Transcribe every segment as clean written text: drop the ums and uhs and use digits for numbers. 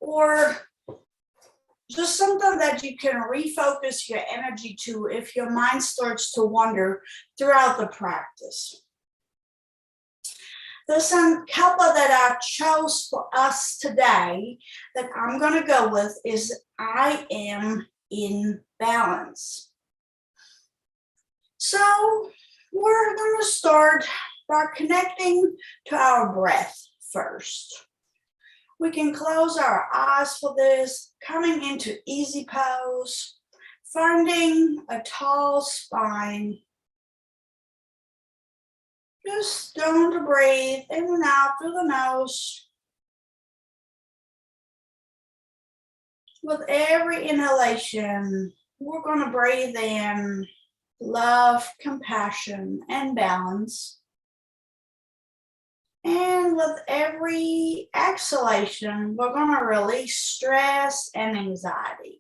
or just something that you can refocus your energy to if your mind starts to wander throughout the practice. The sankalpa that I chose for us today that I'm going to go with is I am in balance. So we're going to start by connecting to our breath first. We can close our eyes for this, coming into easy pose, finding a tall spine. Just going to breathe in and out through the nose. With every inhalation, we're going to breathe in love, compassion, and balance. And with every exhalation, we're going to release stress and anxiety.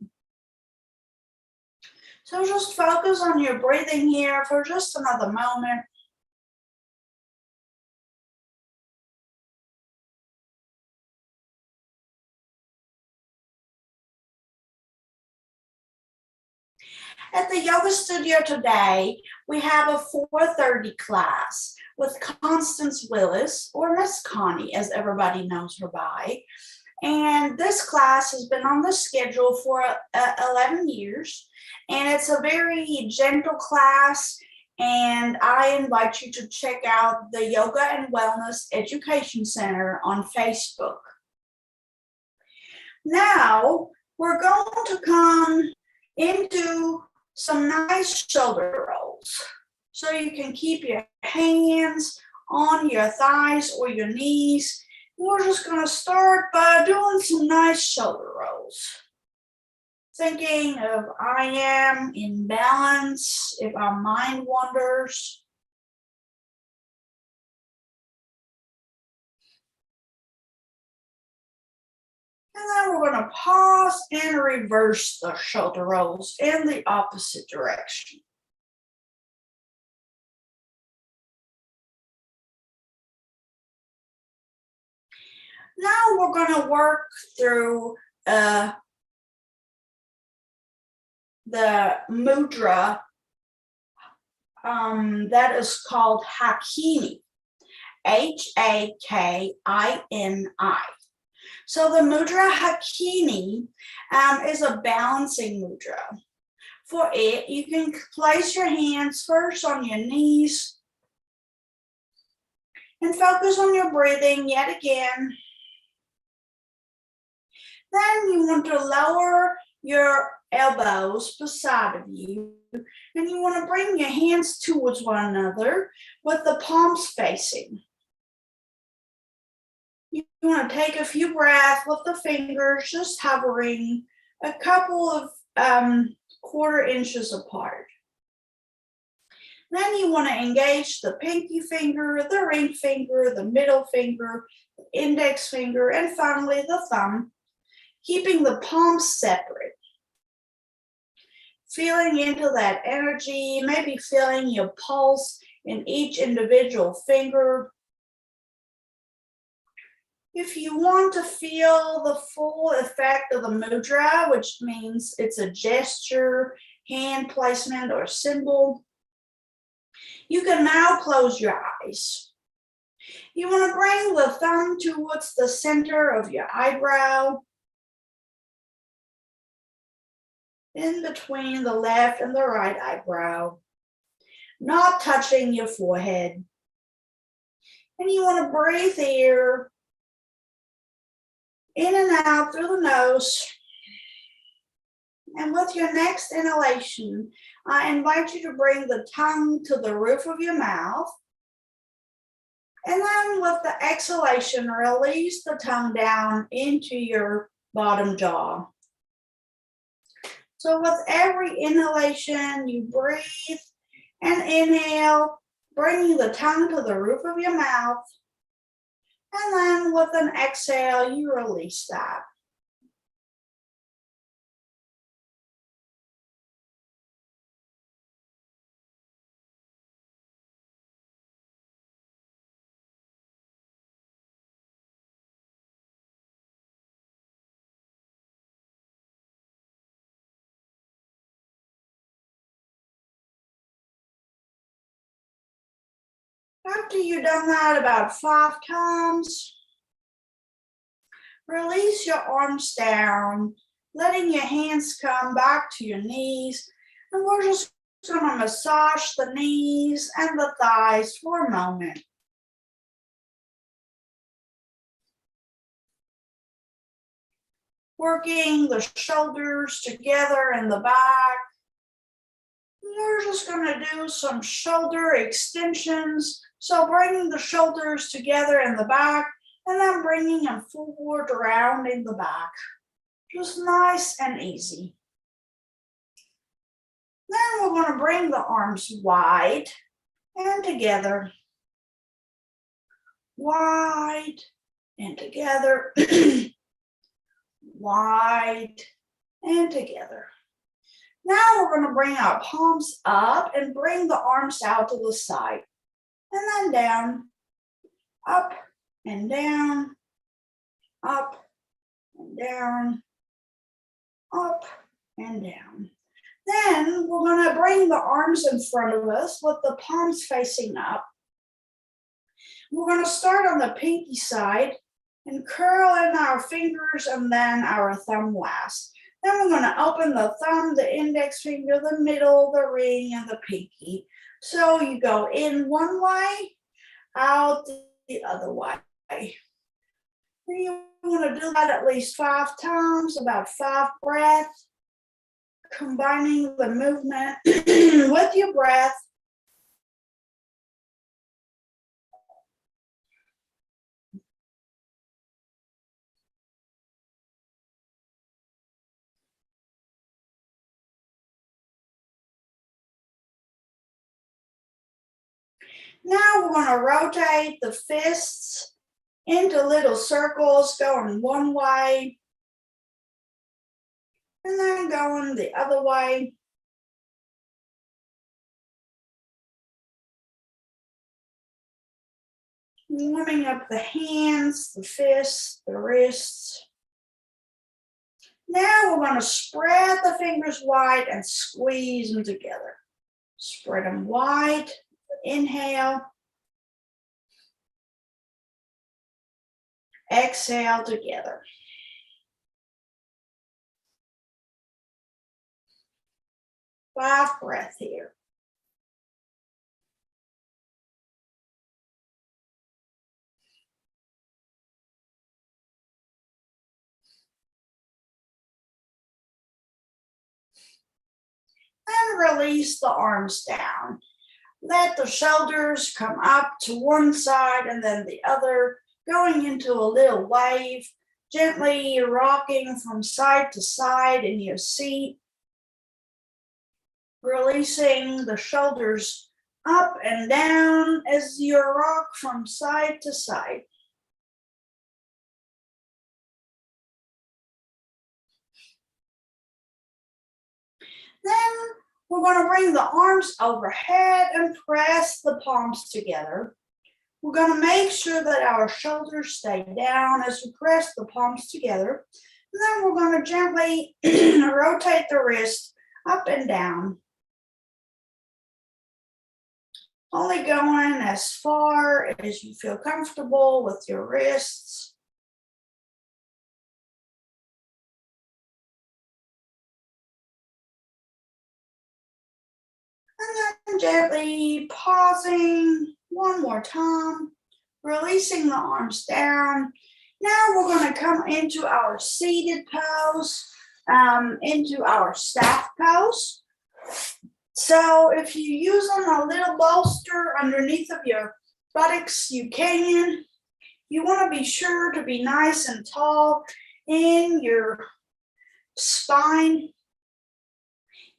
So just focus on your breathing here for just another moment. At the yoga studio today, we have a 4:30 class with Constance Willis, or Miss Connie, as everybody knows her by. And this class has been on the schedule for 11 years, and it's a very gentle class, and I invite you to check out the Yoga and Wellness Education Center on Facebook. Now, we're going to come into some nice shoulder rolls. So you can keep your hands on your thighs or your knees. We're just going to start by doing some nice shoulder rolls. Thinking of I am in balance if our mind wanders. And then we're going to pause and reverse the shoulder rolls in the opposite direction. Now we're going to work through the mudra that is called Hakini, Hakini. So the mudra Hakini is a balancing mudra. For it, you can place your hands first on your knees and focus on your breathing yet again. Then you want to lower your elbows beside of you, and you want to bring your hands towards one another with the palms facing. You want to take a few breaths with the fingers just hovering a couple of quarter inches apart. Then you want to engage the pinky finger, the ring finger, the middle finger, the index finger, and finally the thumb, keeping the palms separate. Feeling into that energy, maybe feeling your pulse in each individual finger. If you want to feel the full effect of the mudra, which means it's a gesture, hand placement, or symbol, you can now close your eyes. You want to bring the thumb towards the center of your eyebrow, in between the left and the right eyebrow, not touching your forehead. And you want to breathe here, in and out through the nose. And with your next inhalation, I invite you to bring the tongue to the roof of your mouth. And then with the exhalation, release the tongue down into your bottom jaw. So with every inhalation, you breathe and inhale, bringing the tongue to the roof of your mouth. And then with an exhale, you release that. After you've done that about 5 times, release your arms down, letting your hands come back to your knees. And we're just going to massage the knees and the thighs for a moment. Working the shoulders together in the back. We're just going to do some shoulder extensions. So bringing the shoulders together in the back and then bringing them forward around in the back. Just nice and easy. Then we're going to bring the arms wide and together. Wide and together. Wide and together. Now we're going to bring our palms up and bring the arms out to the side. And then down, up and down, up and down, up and down. Then we're going to bring the arms in front of us with the palms facing up. We're going to start on the pinky side and curl in our fingers and then our thumb last. Then we're going to open the thumb, the index finger, the middle, the ring, and the pinky. So you go in one way, out the other way. You want to do that at least 5 times, about 5 breaths, combining the movement with your breath. Now we're going to rotate the fists into little circles, going one way, and then going the other way. Warming up the hands, the fists, the wrists. Now we're going to spread the fingers wide and squeeze them together. Spread them wide. Inhale. Exhale together. Five breaths here. And release the arms down. Let the shoulders come up to one side and then the other, going into a little wave, gently rocking from side to side in your seat. Releasing the shoulders up and down as you rock from side to side. Then we're going to bring the arms overhead and press the palms together. We're going to make sure that our shoulders stay down as we press the palms together. And then we're going to gently rotate the wrist up and down. Only going as far as you feel comfortable with your wrists. And then gently pausing one more time, releasing the arms down. Now we're going to come into our seated pose, into our staff pose. So if you're using a little bolster underneath of your buttocks, you can. You want to be sure to be nice and tall in your spine,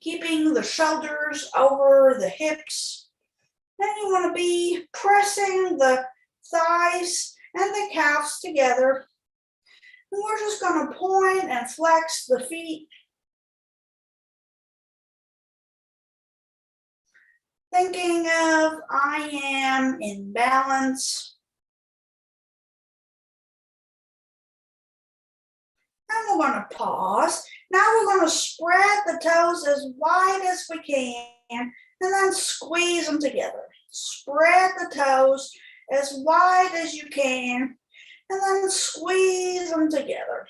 keeping the shoulders over the hips. Then you want to be pressing the thighs and the calves together. And we're just going to point and flex the feet. Thinking of I am in balance. And we're going to pause. Now we're going to spread the toes as wide as we can and then squeeze them together. Spread the toes as wide as you can, and then squeeze them together.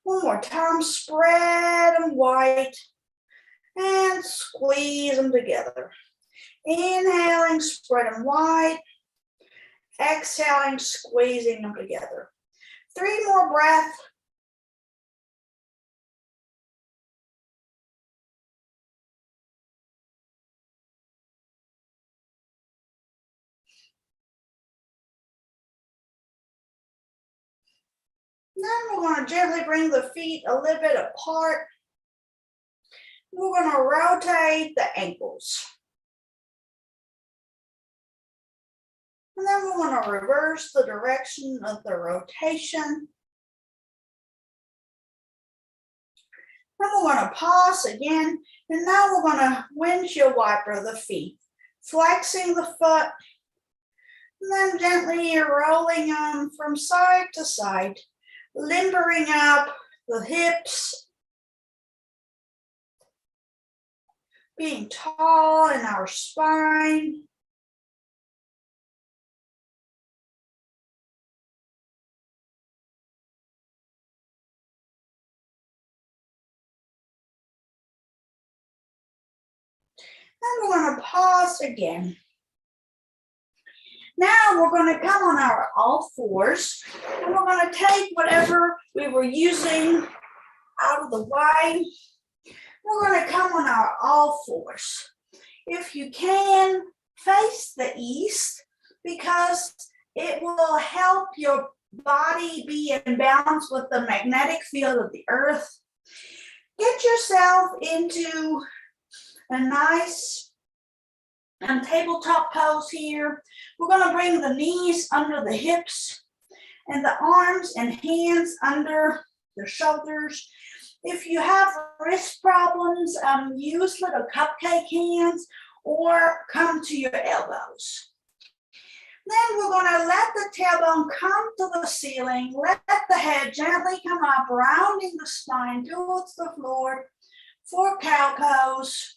One more time, spread them wide and squeeze them together. Inhaling, spread them wide. Exhaling, squeezing them together. 3 more breaths. Then we're going to gently bring the feet a little bit apart. We're going to rotate the ankles. And then we're going to reverse the direction of the rotation. Then we're going to pause again. And now we're going to windshield wiper the feet, flexing the foot, and then gently rolling them from side to side, limbering up the hips, being tall in our spine. And we're going to pause again. Now we're going to come on our all fours, and we're going to take whatever we were using out of the way. We're going to come on our all fours. If you can, face the east, because it will help your body be in balance with the magnetic field of the earth. Get yourself into a nice tabletop pose here. We're going to bring the knees under the hips and the arms and hands under the shoulders. If you have wrist problems, use little cupcake hands or come to your elbows. Then we're going to let the tailbone come to the ceiling. Let the head gently come up, rounding the spine towards the floor for cow pose.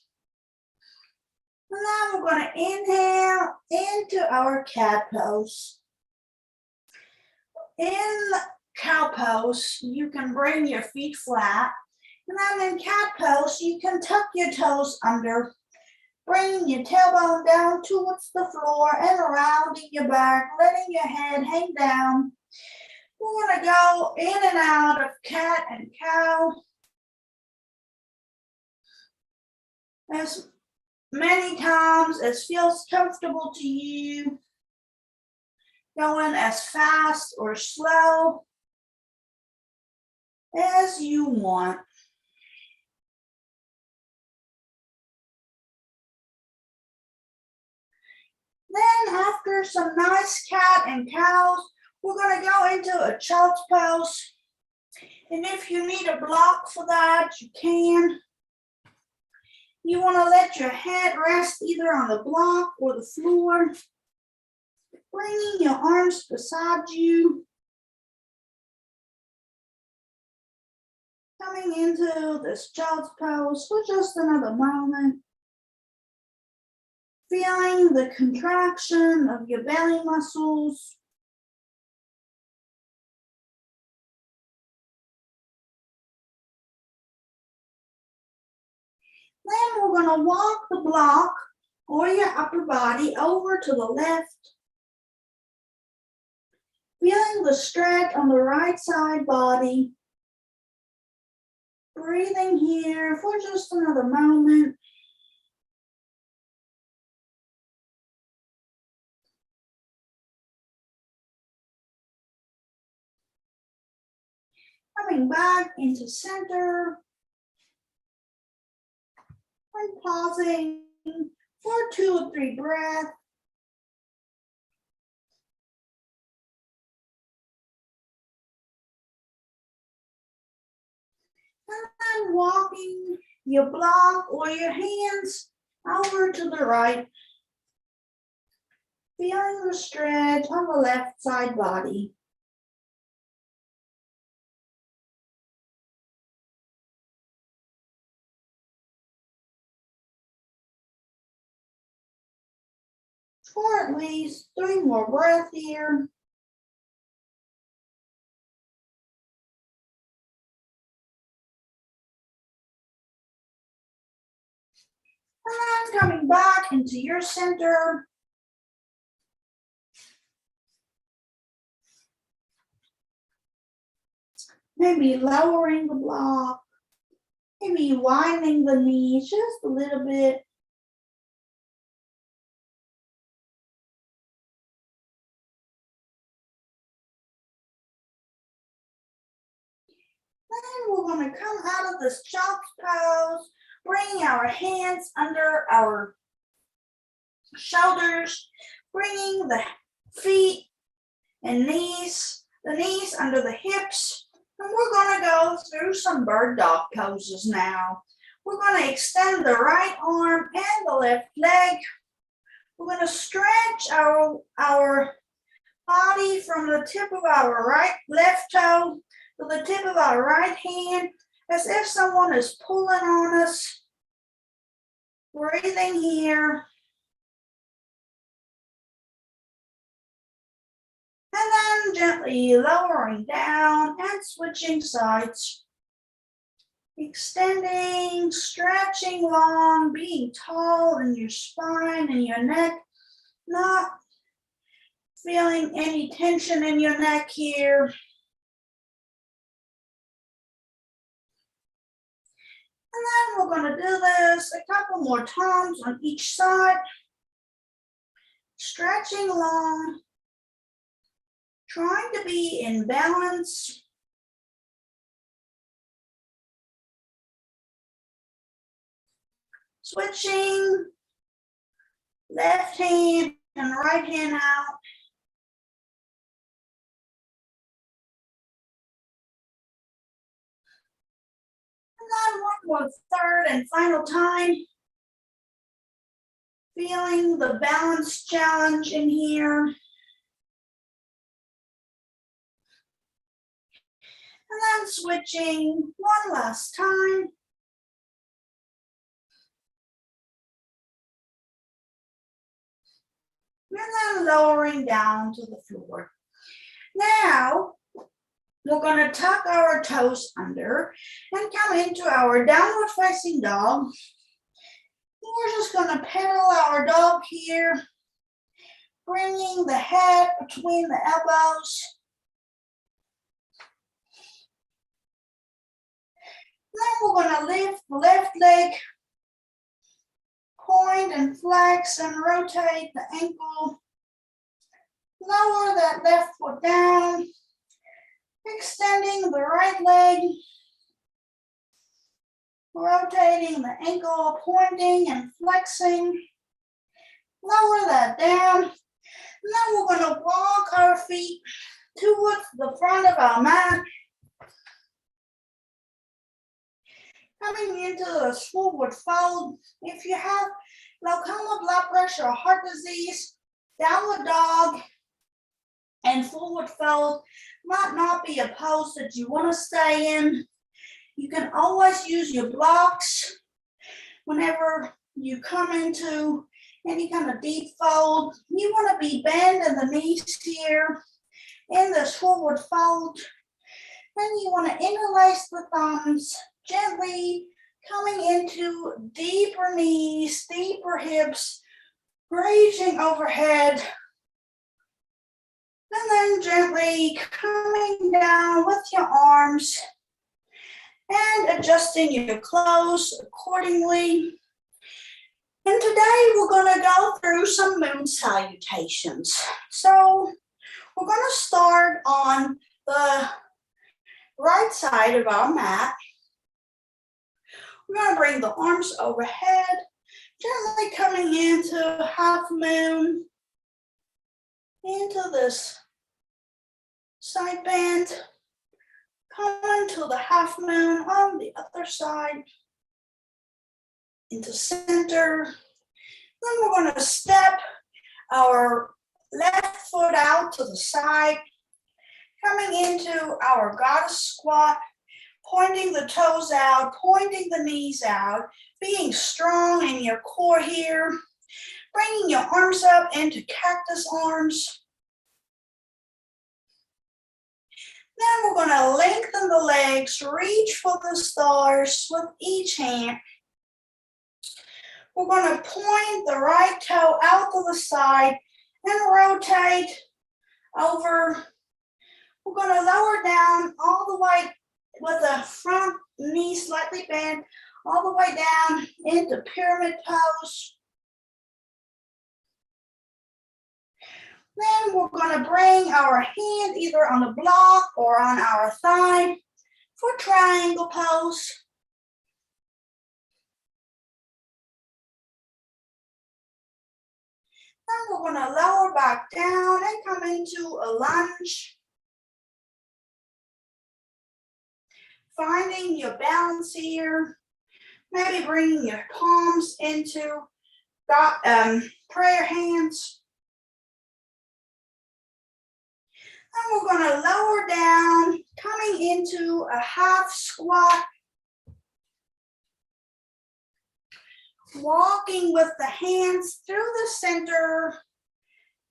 And now we're going to inhale into our cat pose. In cow pose, you can bring your feet flat. And then in cat pose, you can tuck your toes under, bringing your tailbone down towards the floor and rounding your back, letting your head hang down. We're going to go in and out of cat and cow as many times as feels comfortable to you, going as fast or slow as you want. Then after some nice cat and cows, we're going to go into a child's pose. And if you need a block for that, you can. You want to let your head rest either on the block or the floor, bringing your arms beside you, coming into this child's pose for just another moment, feeling the contraction of your belly muscles. Then we're going to walk the block or your upper body over to the left, feeling the stretch on the right side body. Breathing here for just another moment. Coming back into center. And pausing for 2 or 3 breaths. And then walking your block or your hands over to the right. Feeling the stretch on the left side body. for at least 3 more breaths here. And then coming back into your center. Maybe lowering the block. Maybe widening the knees just a little bit. Then we're going to come out of this child's pose, bringing our hands under our shoulders, bringing the feet and knees, the knees under the hips. And we're going to go through some bird dog poses now. We're going to extend the right arm and the left leg. We're going to stretch our body from the tip of our left toe to the tip of our right hand, as if someone is pulling on us. Breathing here. And then gently lowering down and switching sides. Extending, stretching long, being tall in your spine and your neck, not feeling any tension in your neck here. And then we're going to do this a couple more times on each side. Stretching long, trying to be in balance. Switching left hand and right hand out. And then one more third and final time. Feeling the balance challenge in here. And then switching one last time. And then lowering down to the floor. Now, we're going to tuck our toes under and come into our downward facing dog. We're just going to pedal our dog here, bringing the head between the elbows. Then we're going to lift the left leg, point and flex and rotate the ankle. Lower that left foot down, extending the right leg, rotating the ankle, pointing and flexing. Lower that down. And then we're going to walk our feet towards the front of our mat. Coming into the forward fold. If you have glaucoma, blood pressure, or heart disease, downward dog and forward fold might not be a pose that you want to stay in. You can always use your blocks whenever you come into any kind of deep fold. You want to be bending the knees here in this forward fold. Then you want to interlace the thumbs, gently coming into deeper knees, deeper hips, reaching overhead. And then gently coming down with your arms and adjusting your clothes accordingly. And today we're going to go through some moon salutations. So we're going to start on the right side of our mat. We're going to bring the arms overhead, gently coming into half moon, into this side bend, coming to the half moon on the other side, into center. Then we're going to step our left foot out to the side, coming into our goddess squat, pointing the toes out, pointing the knees out, being strong in your core here. Bringing your arms up into cactus arms. Then we're going to lengthen the legs, reach for the stars with each hand. We're going to point the right toe out to the side and rotate over. We're going to lower down all the way with the front knee slightly bent, all the way down into pyramid pose. Then we're going to bring our hand either on the block or on our thigh for triangle pose. Then we're going to lower back down and come into a lunge. Finding your balance here. Maybe bringing your palms into prayer hands. And we're going to lower down, coming into a half squat. Walking with the hands through the center,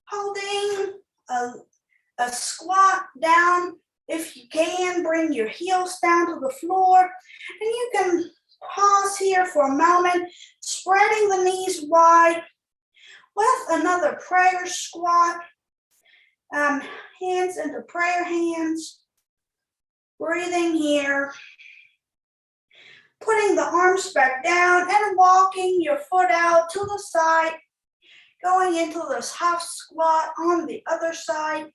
holding a squat down. If you can, bring your heels down to the floor. And you can pause here for a moment, spreading the knees wide with another prayer squat. Hands into prayer hands. Breathing here. Putting the arms back down and walking your foot out to the side. Going into this half squat on the other side.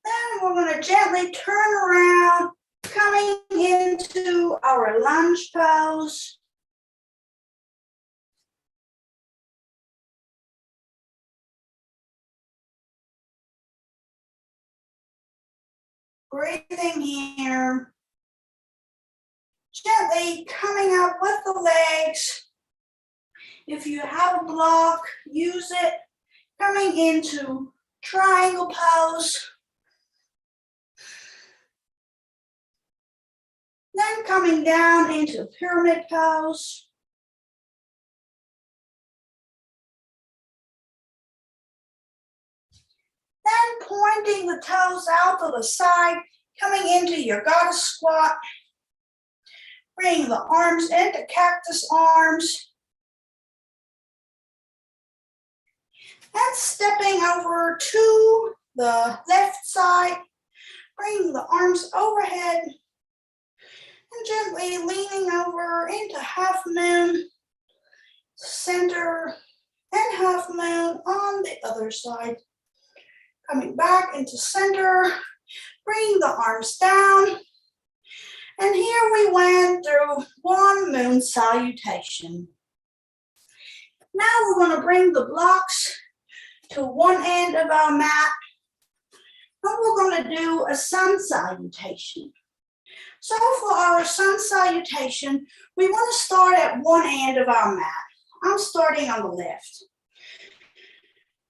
Then we're going to gently turn around, coming into our lunge pose. Breathing here. Gently coming up with the legs. If you have a block, use it. Coming into triangle pose. Then coming down into pyramid pose. Then pointing the toes out to the side, coming into your goddess squat. Bringing the arms into cactus arms. And stepping over to the left side, bringing the arms overhead. And gently leaning over into half moon, center, and half moon on the other side. Coming back into center, bringing the arms down. And here we went through one moon salutation. Now we're going to bring the blocks to one end of our mat. And we're going to do a sun salutation. So for our sun salutation, we want to start at one end of our mat. I'm starting on the left.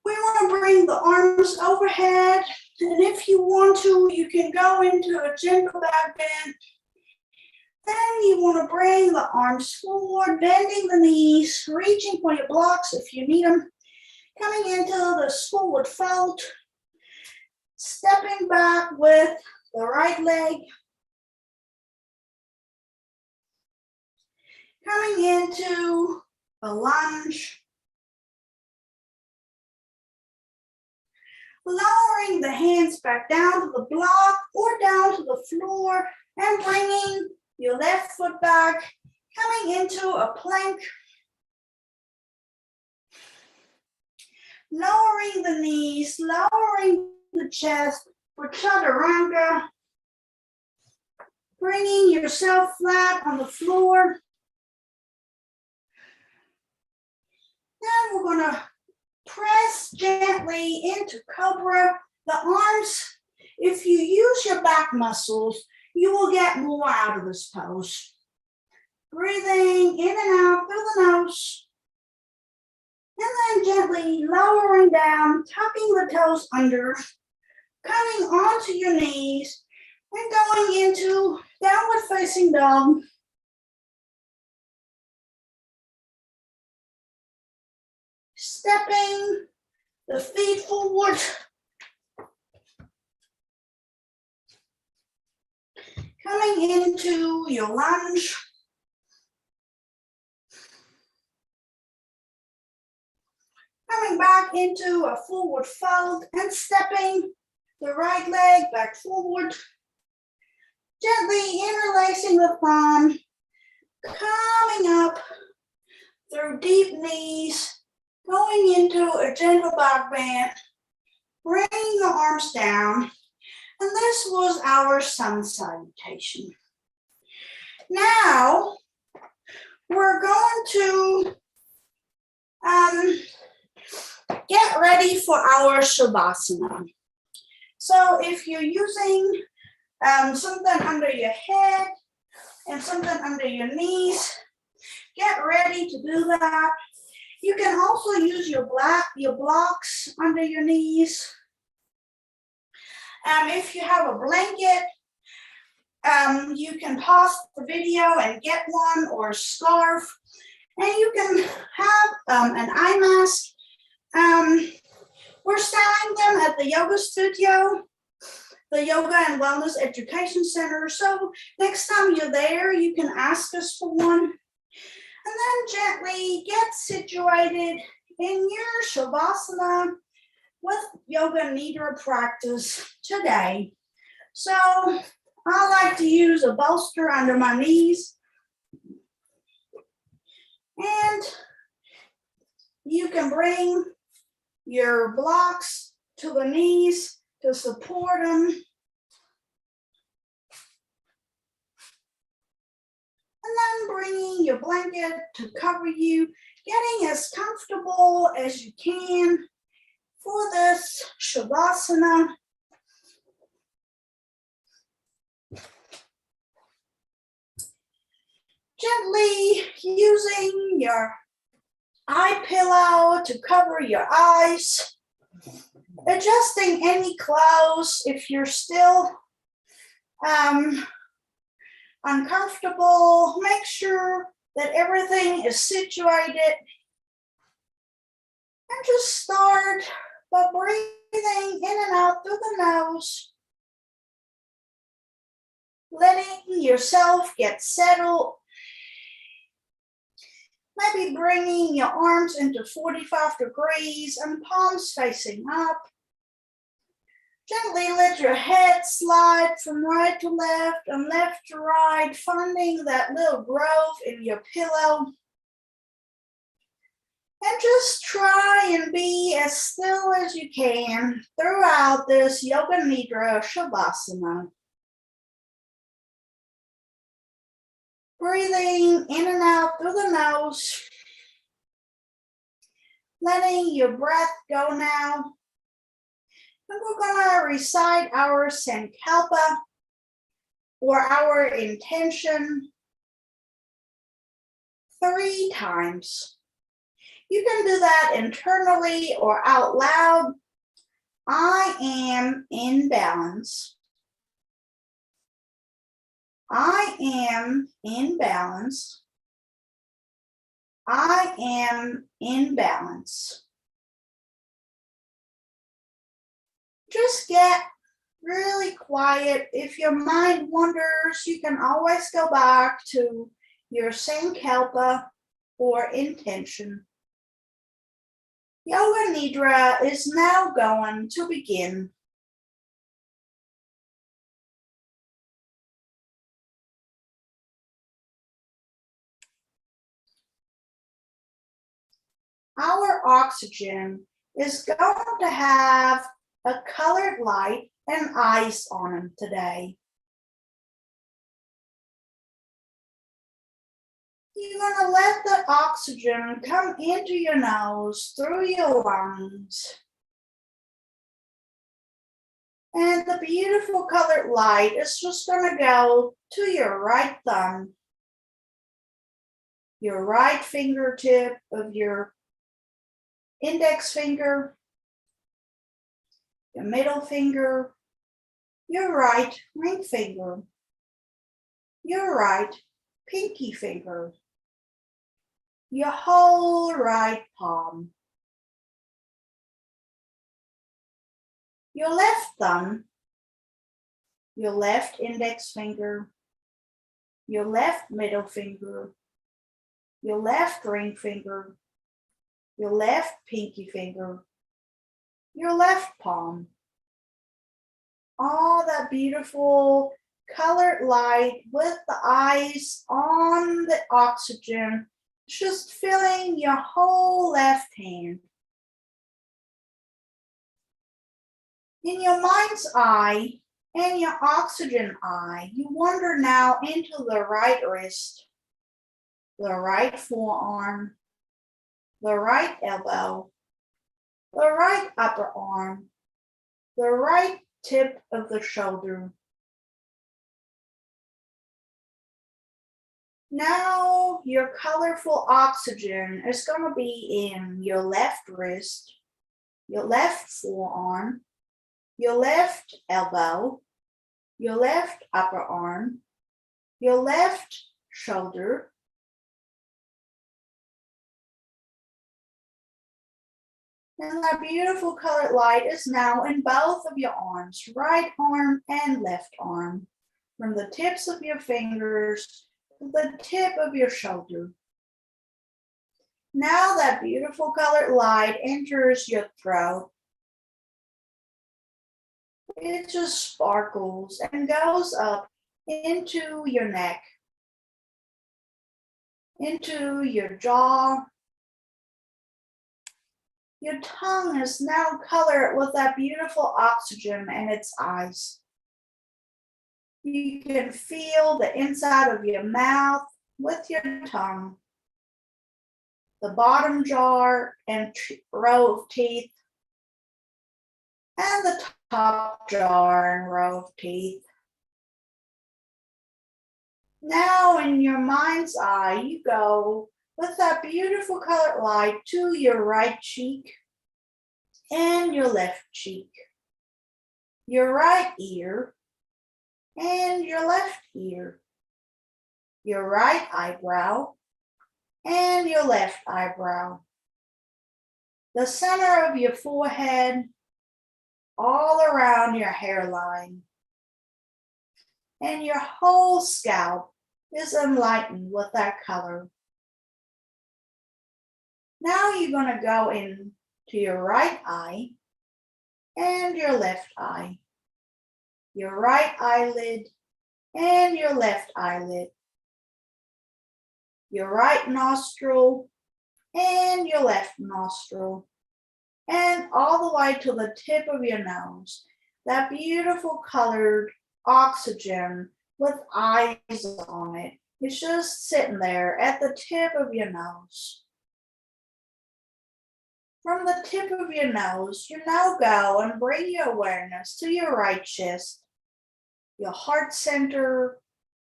We want to bring the arms overhead, and if you want to, you can go into a gentle back bend. Then you want to bring the arms forward, bending the knees, reaching for your blocks if you need them. Coming into this forward fold, stepping back with the right leg. Coming into a lunge. Lowering the hands back down to the block or down to the floor and bringing your left foot back, coming into a plank. Lowering the knees, lowering the chest for chaturanga. Bringing yourself flat on the floor. Then we're going to press gently into cobra. The arms, if you use your back muscles, you will get more out of this pose. Breathing in and out through the nose. And then gently lowering down, tucking the toes under, coming onto your knees, and going into downward facing dog. stepping the feet forward. Coming into your lunge. Coming back into a forward fold and stepping the right leg back forward. Gently interlacing the thumb. Coming up through deep knees. Going into a gentle back bend. Bringing the arms down. And this was our sun salutation. Now, we're going to get ready for our Shavasana. So if you're using something under your head and something under your knees, get ready to do that. You can also use your blocks under your knees. If you have a blanket, you can pause the video and get one, or a scarf, and you can have an eye mask. We're selling them at the yoga studio, the Yoga and Wellness Education Center. So next time you're there, you can ask us for one. And then gently get situated in your Shavasana with Yoga Nidra practice today. So I like to use a bolster under my knees. And you can bring your blocks to the knees to support them. And then bringing your blanket to cover you, getting as comfortable as you can for this Shavasana. Gently using your eye pillow to cover your eyes. Adjusting any clothes if you're still uncomfortable. Make sure that everything is situated. And just start by breathing in and out through the nose. Letting yourself get settled. Maybe bringing your arms into 45 degrees and palms facing up. Gently let your head slide from right to left and left to right, finding that little groove in your pillow. And just try and be as still as you can throughout this Yoga Nidra Shavasana. Breathing in and out through the nose. Letting your breath go now. And we're going to recite our Sankalpa, or our intention, 3 times. You can do that internally or out loud. I am in balance. I am in balance. I am in balance. Just get really quiet. If your mind wanders, you can always go back to your Sankalpa or intention. Yoga Nidra is now going to begin. Our oxygen is going to have a colored light and ice on them today. You're going to let the oxygen come into your nose, through your lungs. And the beautiful colored light is just going to go to your right thumb, your right fingertip of your index finger, your middle finger, your right ring finger, your right pinky finger, your whole right palm. your left thumb, your left index finger, your left middle finger, your left ring finger, your left pinky finger, your left palm. All that beautiful colored light with the eyes on the oxygen, just filling your whole left hand. In your mind's eye and your oxygen eye, you wander now into the right wrist, the right forearm, the right elbow, the right upper arm, the right tip of the shoulder. Now your colorful oxygen is going to be in your left wrist, your left forearm, your left elbow, your left upper arm, your left shoulder, and that beautiful colored light is now in both of your arms, right arm and left arm, from the tips of your fingers to the tip of your shoulder. Now that beautiful colored light enters your throat. It just sparkles and goes up into your neck, into your jaw. Your tongue is now colored with that beautiful oxygen in its eyes. You can feel the inside of your mouth with your tongue, the bottom jaw and row of teeth, and the top jaw and row of teeth. Now in your mind's eye, you go with that beautiful colored light to your right cheek and your left cheek, your right ear and your left ear, your right eyebrow and your left eyebrow, the center of your forehead, all around your hairline, and your whole scalp is enlightened with that color. Now you're going to go into your right eye and your left eye, your right eyelid and your left eyelid, your right nostril and your left nostril, and all the way to the tip of your nose, that beautiful colored oxygen with eyes on it. It's just sitting there at the tip of your nose. From the tip of your nose, you now go and bring your awareness to your right chest, your heart center,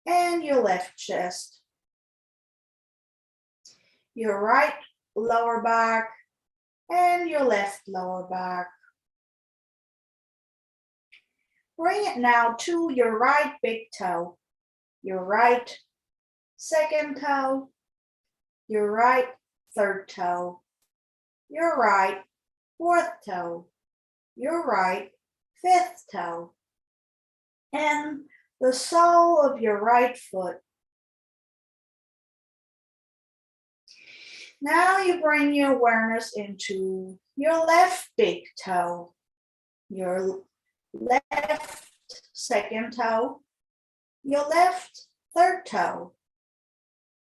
and your left chest, your right lower back, and your left lower back. Bring it now to your right big toe, your right second toe, your right third toe, your right fourth toe, your right fifth toe, and the sole of your right foot. Now you bring your awareness into your left big toe, your left second toe, your left third toe,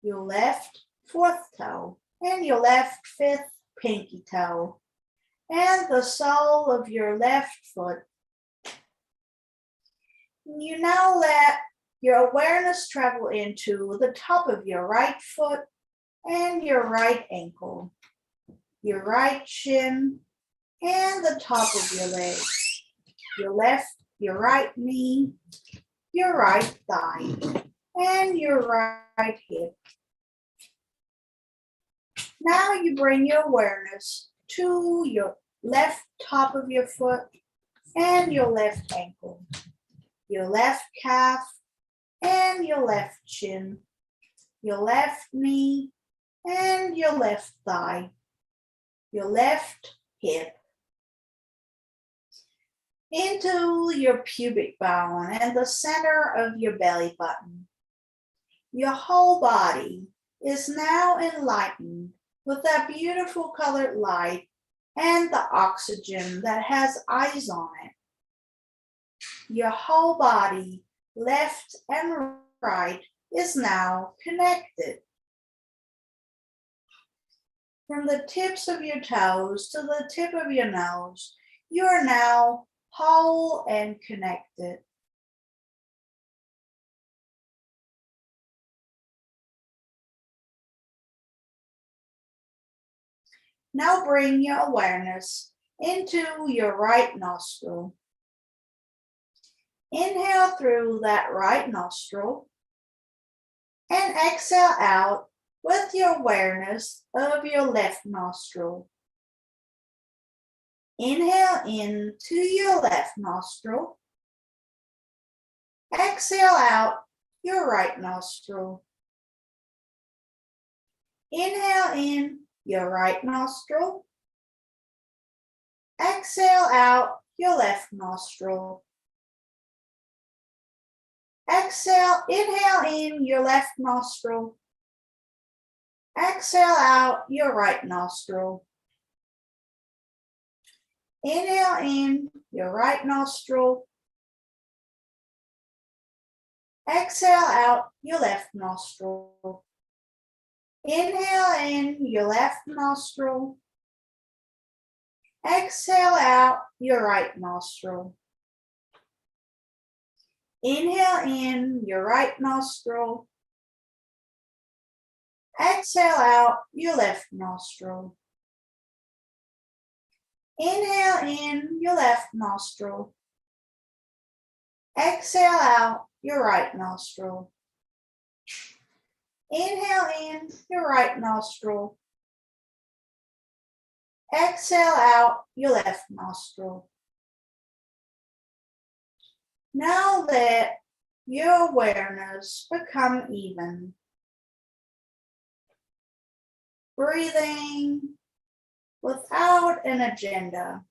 your left fourth toe, and your left fifth pinky toe, and the sole of your left foot. You now let your awareness travel into the top of your right foot and your right ankle, your right shin, and the top of your leg, your right knee, your right thigh, and your right hip. Now you bring your awareness to your left top of your foot and your left ankle, your left calf, and your left shin, your left knee, and your left thigh, your left hip. into your pubic bone and the center of your belly button. Your whole body is now enlightened with that beautiful colored light and the oxygen that has eyes on it. Your whole body, left and right, is now connected. From the tips of your toes to the tip of your nose, you are now whole and connected. Now bring your awareness into your right nostril. Inhale through that right nostril and exhale out with your awareness of your left nostril. Inhale in to your left nostril. Exhale out your right nostril. Inhale in your right nostril. Exhale out your left nostril. Inhale in your left nostril. Exhale out your right nostril. Inhale in your right nostril. Exhale out your left nostril. Inhale in your left nostril. Exhale out your right nostril. Inhale in your right nostril. Exhale out your left nostril. Inhale in your left nostril. Exhale out your right nostril. Inhale in your right nostril. Exhale out your left nostril. Now let your awareness become even. Breathing without an agenda.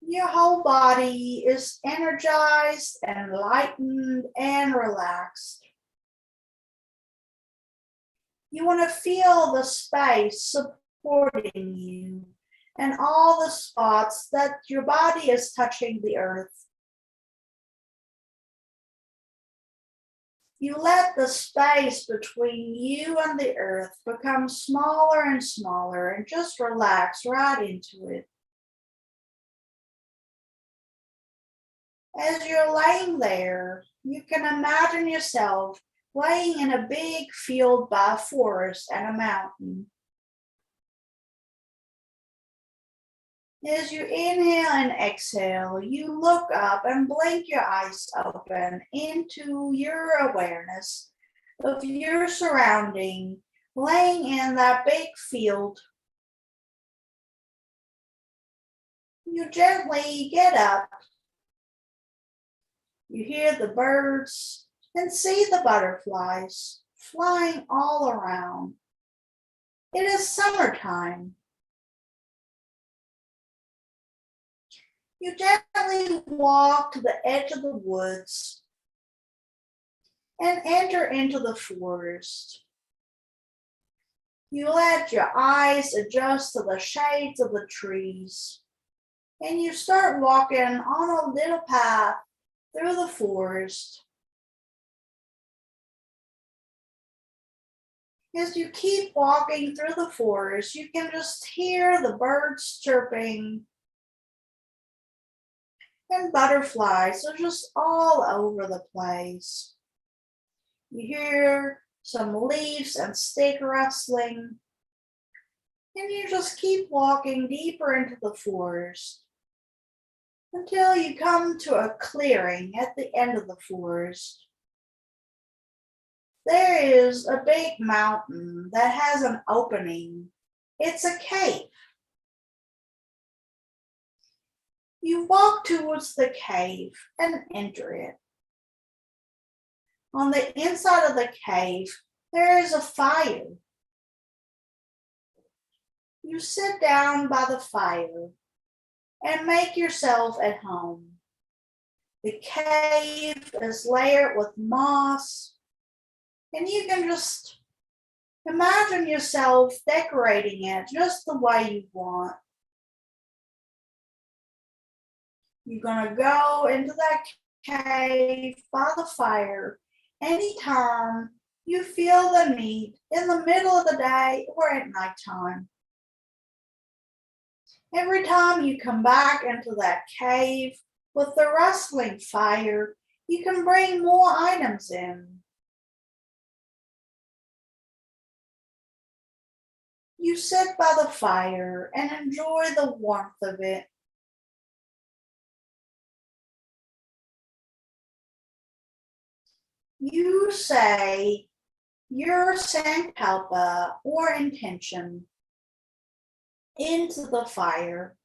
Your whole body is energized, enlightened, and relaxed. You want to feel the space supporting you and all the spots that your body is touching the earth. You let the space between you and the earth become smaller and smaller and just relax right into it. As you're laying there, you can imagine yourself laying in a big field by a forest and a mountain. As you inhale and exhale, you look up and blink your eyes open into your awareness of your surrounding, laying in that big field. You gently get up. You hear the birds and see the butterflies flying all around. It is summertime. You gently walk to the edge of the woods and enter into the forest. You let your eyes adjust to the shades of the trees, and you start walking on a little path through the forest. As you keep walking through the forest, you can just hear the birds chirping, and butterflies are just all over the place. You hear some leaves and stick rustling, and you just keep walking deeper into the forest until you come to a clearing at the end of the forest. There is a big mountain that has an opening. It's a cave. You walk towards the cave and enter it. On the inside of the cave, there is a fire. You sit down by the fire and make yourself at home. The cave is layered with moss, and you can just imagine yourself decorating it just the way you want. You're gonna go into that cave by the fire anytime you feel the need in the middle of the day or at nighttime. Every time you come back into that cave with the rustling fire, you can bring more items in. You sit by the fire and enjoy the warmth of it. You say your sankalpa or intention into the fire.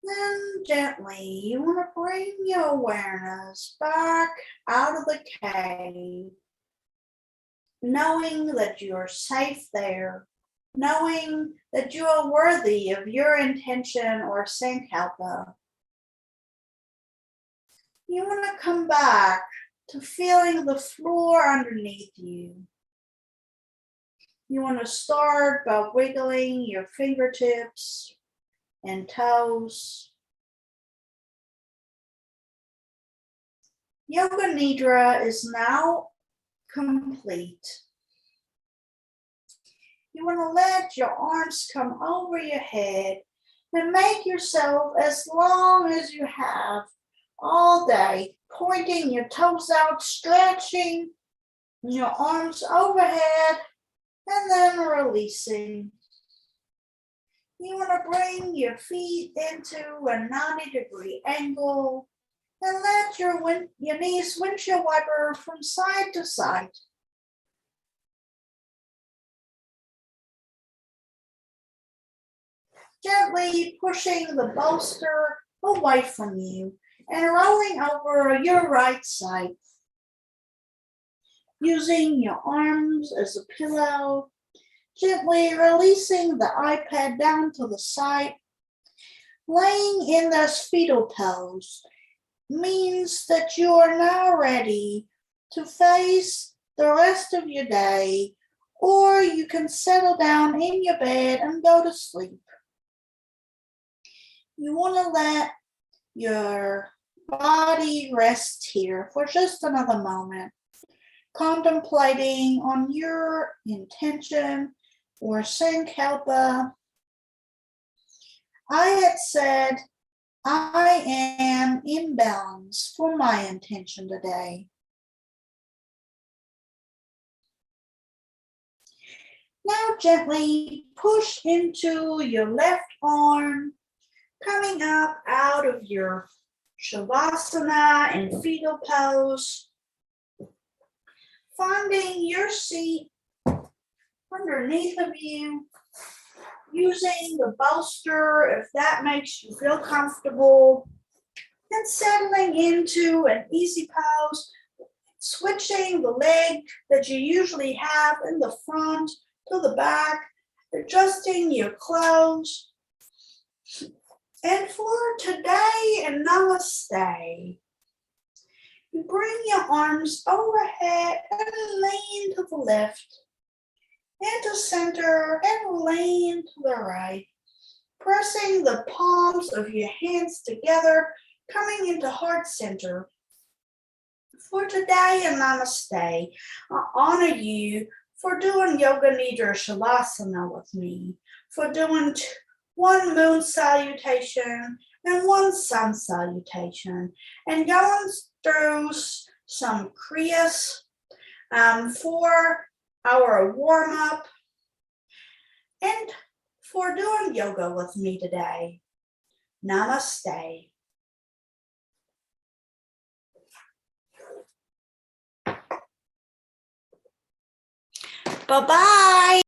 Then gently, you want to bring your awareness back out of the cave, knowing that you are safe there, knowing that you are worthy of your intention or sankalpa. You want to come back to feeling the floor underneath you. You want to start by wiggling your fingertips and toes. Yoga Nidra is now complete. You want to let your arms come over your head and make yourself as long as you have all day, pointing your toes out, stretching your arms overhead, and then releasing. You want to bring your feet into a 90-degree angle and let your knees windshield wiper from side to side. Gently pushing the bolster away from you and rolling over your right side. Using your arms as a pillow, gently releasing the iPad down to the side. Laying in those fetal pose means that you are now ready to face the rest of your day, or you can settle down in your bed and go to sleep. You want to let your body rest here for just another moment, contemplating on your intention or sankalpa. I had said, I am in balance for my intention today. Now gently push into your left arm, coming up out of your Shavasana and fetal pose, finding your seat underneath of you, using the bolster if that makes you feel comfortable, and settling into an easy pose, switching the leg that you usually have in the front to the back, adjusting your clothes. And for today and namaste, you bring your arms overhead and lean to the left, into center and lean to the right, pressing the palms of your hands together, coming into heart center. For today and namaste, I honor you for doing Yoga Nidra Shavasana with me, for doing one moon salutation and one sun salutation, and going through some kriyas for our warm-up, and for doing yoga with me today. Namaste. Bye-bye.